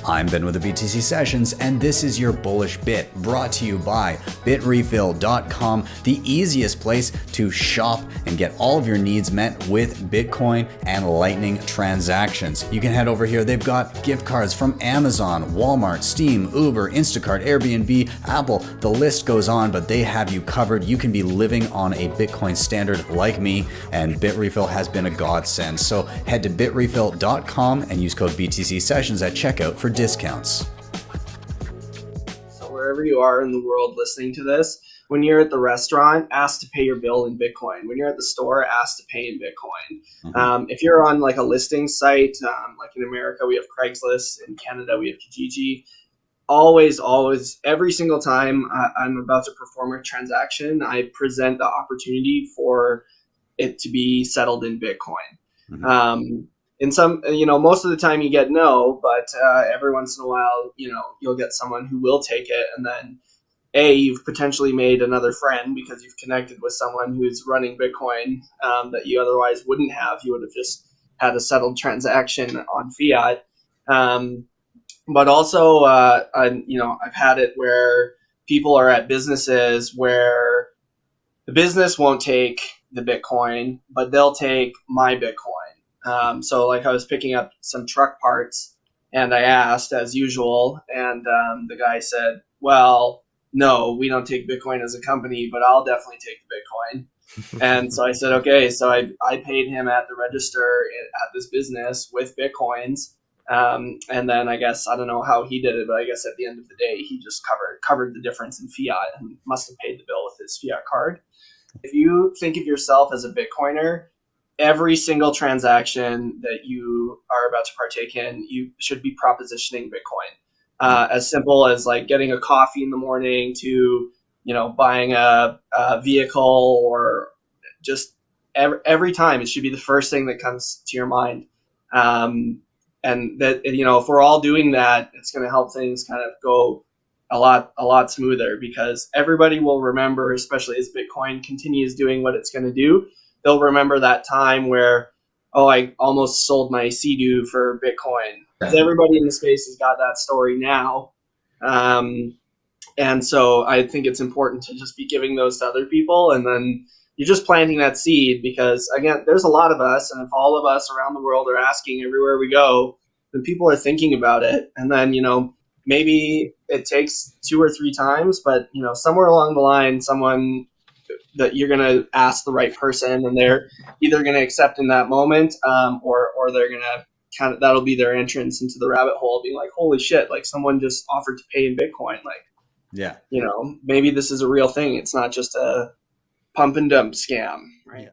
I'm Ben with the BTC Sessions, and this is your Bullish Bit, brought to you by bitrefill.com, the easiest place to shop and get all of your needs met with Bitcoin and Lightning transactions. You can head over here. They've got gift cards from Amazon, Walmart, Steam, Uber, Instacart, Airbnb, Apple. The list goes on, but they have you covered. You can be living on a Bitcoin standard like me, and BitRefill has been a godsend. So head to bitrefill.com and use code BTC Sessions at checkout for discounts. So wherever you are in the world listening to this, when you're at the restaurant, ask to pay your bill in Bitcoin. When you're at the store, ask to pay in Bitcoin. If you're on like a listing site, like in America, we have Craigslist. In Canada, we have Kijiji. Always, every single time I'm about to perform a transaction, I present the opportunity for it to be settled in Bitcoin. In some, most of the time you get no, but every once in a while, you'll get someone who will take it. And then you've potentially made another friend because you've connected with someone who's running Bitcoin that you otherwise wouldn't have. You would have just had a settled transaction on fiat. But also, I've had it where people are at businesses where the business won't take the Bitcoin, but they'll take my Bitcoin. So like I was picking up some truck parts and I asked as usual, and the guy said, well, no, we don't take Bitcoin as a company, but I'll definitely take the Bitcoin. And so I said, okay, so I paid him at the register at this business with Bitcoins. And then I guess, I don't know how he did it, but I guess at the end of the day, he just covered the difference in fiat and must have paid the bill with his fiat card. If you think of yourself as a Bitcoiner, every single transaction that you are about to partake in, you should be propositioning Bitcoin. As simple as like getting a coffee in the morning to, buying a vehicle, or just every time it should be the first thing that comes to your mind. And that, if we're all doing that, it's going to help things kind of go a lot smoother, because everybody will remember, especially as Bitcoin continues doing what it's going to do, they'll remember that time where, I almost sold my Sea-Doo for Bitcoin. Because everybody in the space has got that story now. And so I think it's important to just be giving those to other people, and then you're just planting that seed, because again, there's a lot of us, and if all of us around the world are asking everywhere we go, then people are thinking about it. And then, maybe it takes 2 or 3 times, but somewhere along the line, someone that you're going to ask the right person, and they're either going to accept in that moment, or they're going to that'll be their entrance into the rabbit hole, being like, holy shit, like someone just offered to pay in Bitcoin. Like, yeah, maybe this is a real thing. It's not just a pump and dump scam, right? Yeah.